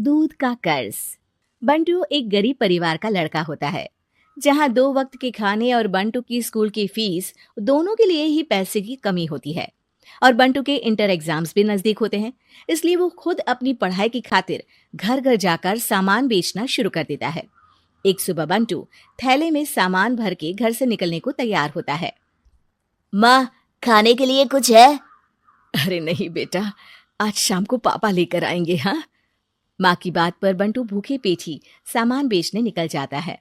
दूध का कर्ज। बंटू एक गरीब परिवार का लड़का होता है, जहां 2 वक्त के खाने और बंटू की स्कूल की फीस दोनों के लिए ही पैसे की कमी होती है। और बंटू के इंटर एग्जाम्स भी नजदीक होते हैं, इसलिए वो खुद अपनी पढ़ाई की खातिर घर घर जाकर सामान बेचना शुरू कर देता है। एक सुबह बंटू थैले में सामान भर के घर से निकलने को तैयार होता है। माँ, खाने के लिए कुछ है? अरे नहीं बेटा, आज शाम को पापा लेकर आएंगे। हाँ, माँ की बात पर बंटू भूखे पेट ही सामान बेचने निकल जाता है।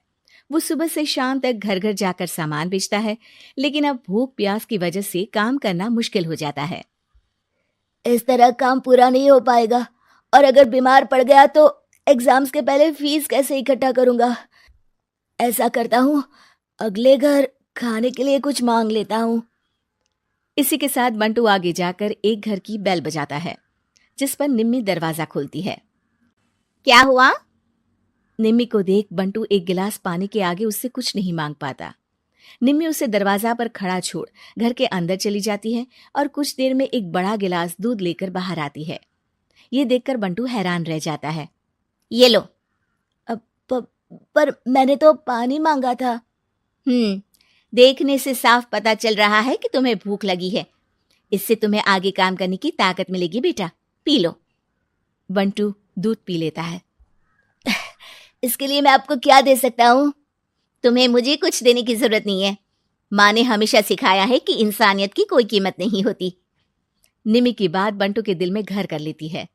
वो सुबह से शाम तक घर घर जाकर सामान बेचता है, लेकिन अब भूख प्यास की वजह से काम करना मुश्किल हो जाता है। इस तरह काम पूरा नहीं हो पाएगा, और अगर बीमार पड़ गया तो एग्जाम्स के पहले फीस कैसे इकट्ठा करूंगा? ऐसा करता हूँ, अगले घर खाने के लिए कुछ मांग लेता हूँ। इसी के साथ बंटू आगे जाकर एक घर की बेल बजाता है, जिस पर निम्मी दरवाजा खोलती है। क्या हुआ? निम्मी को देख बंटू एक गिलास पानी के आगे उससे कुछ नहीं मांग पाता। निम्मी उसे दरवाजा पर खड़ा छोड़ घर के अंदर चली जाती है और कुछ देर में एक बड़ा गिलास दूध लेकर बाहर आती है। ये देखकर बंटू हैरान रह जाता है। ये लो। पर मैंने तो पानी मांगा था। देखने से साफ पता चल रहा है कि तुम्हें भूख लगी है। इससे तुम्हें आगे काम करने की ताकत मिलेगी बेटा, पी लो। बंटू दूध पी लेता है। इसके लिए मैं आपको क्या दे सकता हूँ? तुम्हें मुझे कुछ देने की जरूरत नहीं है। माँ ने हमेशा सिखाया है कि इंसानियत की कोई कीमत नहीं होती। निमी की बात बंटू के दिल में घर कर लेती है।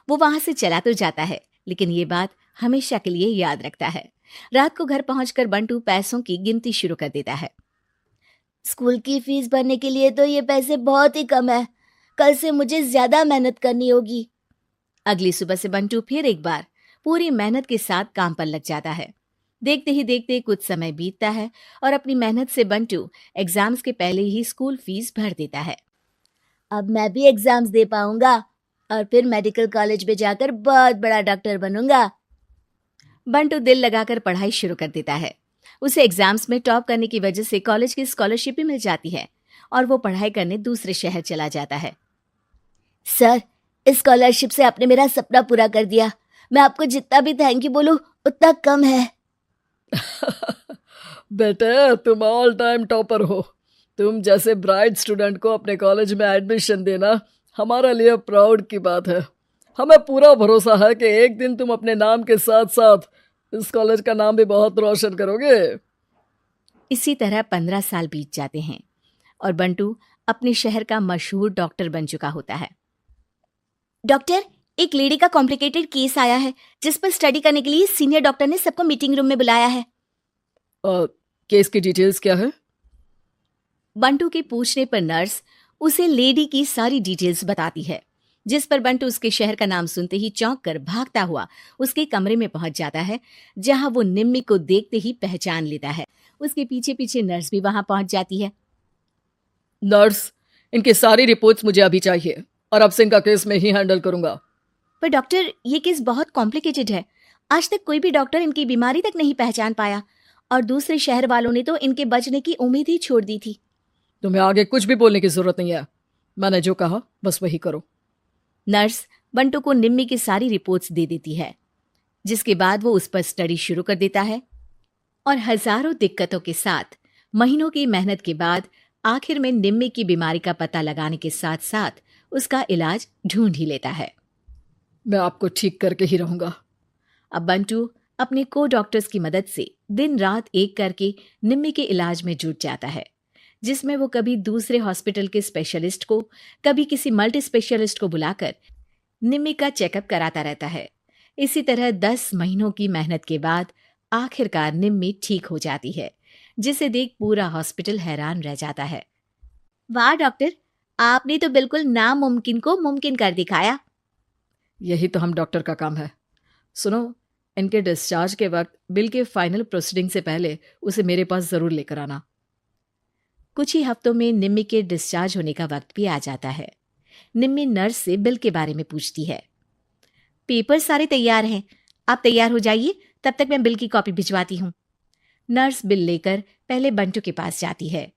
वो वहां से चला तो जाता है, लेकिन ये बात हमेशा के लिए याद रखता है। रात को घर पहुंचकर बंटू पैसों की गिनती शुरू कर देता है। स्कूल की फीस भरने के लिए तो ये पैसे बहुत ही कम है। कल से मुझे ज्यादा मेहनत करनी होगी। अगली सुबह से बंटू फिर एक बार पूरी मेहनत के साथ काम पर लग जाता है। देखते ही देखते कुछ समय बीतता है और अपनी मेहनत से बंटू एग्जाम्स के पहले ही स्कूल फीस भर देता है। अब मैं भी एग्जाम्स दे पाऊंगा और फिर मेडिकल कॉलेज में जाकर बहुत बड़ा डॉक्टर बनूंगा। बंटू दिल लगाकर पढ़ाई शुरू कर देता है। उसे एग्जाम्स में टॉप करने की वजह से कॉलेज की स्कॉलरशिप भी मिल जाती है और वो पढ़ाई करने दूसरे शहर चला जाता है। सर, इस स्कॉलरशिप से आपने मेरा सपना पूरा कर दिया। मैं आपको जितना भी थैंक यू बोलूं उतना कम है। बेटे, तुम ऑल टाइम टॉपर हो। तुम जैसे ब्राइट स्टूडेंट को अपने कॉलेज में एडमिशन देना हमारे लिए प्राउड की बात है। हमें पूरा भरोसा है कि एक दिन तुम अपने नाम के साथ साथ इस कॉलेज का नाम भी बहुत रोशन करोगे। इसी तरह 15 साल बीत जाते हैं और बंटू अपने शहर का मशहूर डॉक्टर बन चुका होता है। डॉक्टर, एक लेडी का कॉम्प्लिकेटेड केस आया है, जिस पर स्टडी करने के लिए सीनियर डॉक्टर ने सबको मीटिंग रूम में बुलाया है। केस की डिटेल्स क्या है? बंटू के पूछने पर नर्स उसे लेडी की सारी डिटेल्स बताती है, जिस पर बंटू उसके शहर का नाम सुनते ही चौंक कर भागता हुआ उसके कमरे में पहुंच जाता है, जहां वो निम्मी को देखते ही पहचान लेता है। उसके पीछे पीछे नर्स भी वहां पहुंच जाती है। नर्स, इनकी सारी रिपोर्ट्स मुझे अभी चाहिए और अब से इनका केस मैं ही हैंडल करूंगा। पर डॉक्टर, ये केस बहुत कॉम्प्लिकेटेड है। आज तक कोई भी डॉक्टर इनकी बीमारी तक नहीं पहचान पाया और दूसरे शहर वालों ने तो इनके बचने की उम्मीद ही छोड़ दी थी। तुम्हें आगे कुछ भी बोलने की जरूरत नहीं है। मैंने जो कहा बस वही करो। नर्स बंटू को निम्मी की सारी रिपोर्ट्स दे देती है, जिसके बाद वो उस पर स्टडी शुरू कर देता है और हजारों दिक्कतों के साथ महीनों की मेहनत के बाद आखिर में निम्मी की बीमारी का पता लगाने के साथ साथ उसका इलाज ढूंढ ही लेता है। मैं आपको ठीक करके ही रहूंगा। अब बंटू अपने को डॉक्टर्स की मदद से दिन रात एक करके निम्मी के इलाज में जुट जाता है, जिसमें वो कभी दूसरे हॉस्पिटल के स्पेशलिस्ट को, कभी किसी मल्टी स्पेशलिस्ट को बुलाकर निम्मी का चेकअप कराता रहता है। इसी तरह 10 महीनों की मेहनत के बाद आखिरकार निम्मी ठीक हो जाती है, जिसे देख पूरा हॉस्पिटल हैरान रह जाता है। वाह डॉक्टर, आपने तो बिल्कुल नामुमकिन को मुमकिन कर दिखाया। यही तो हम डॉक्टर का काम है। सुनो, इनके डिस्चार्ज के वक्त बिल के फाइनल प्रोसीडिंग से पहले उसे मेरे पास जरूर लेकर आना। कुछ ही हफ्तों में निम्मी के डिस्चार्ज होने का वक्त भी आ जाता है। निम्मी नर्स से बिल के बारे में पूछती है। पेपर सारे तैयार हैं, आप तैयार हो जाइए, तब तक मैं बिल की कॉपी भिजवाती हूँ। नर्स बिल लेकर पहले बंटू के पास जाती है,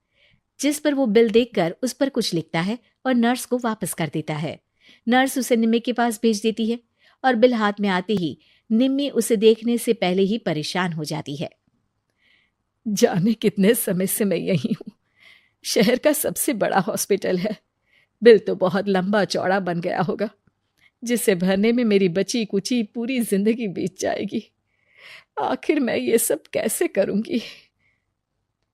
जिस पर वो बिल देखकर उस पर कुछ लिखता है और नर्स को वापस कर देता है। नर्स उसे निम्मी के पास भेज देती है और बिल हाथ में आते ही निम्मी उसे देखने से पहले ही परेशान हो जाती है। जाने कितने समय से मैं यही हूँ। शहर का सबसे बड़ा हॉस्पिटल है। बिल तो बहुत लंबा चौड़ा बन गया होगा, जिसे भरने में मेरी बची कुची पूरी जिंदगी बीत जाएगी। आखिर मैं ये सब कैसे करूंगी?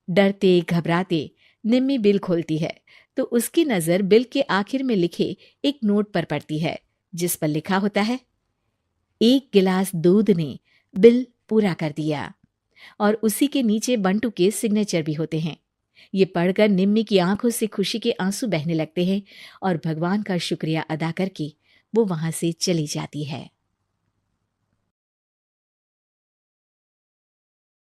डरते घबराते निम्मी बिल खोलती है तो उसकी नजर बिल के आखिर में लिखे एक नोट पर पड़ती है, जिस पर लिखा होता है, 1 गिलास दूध ने बिल पूरा कर दिया। और उसी के नीचे बंटू के सिग्नेचर भी होते हैं। ये पढ़कर निम्मी की आंखों से खुशी के आंसू बहने लगते हैं और भगवान का शुक्रिया अदा करके वो वहां से चली जाती है।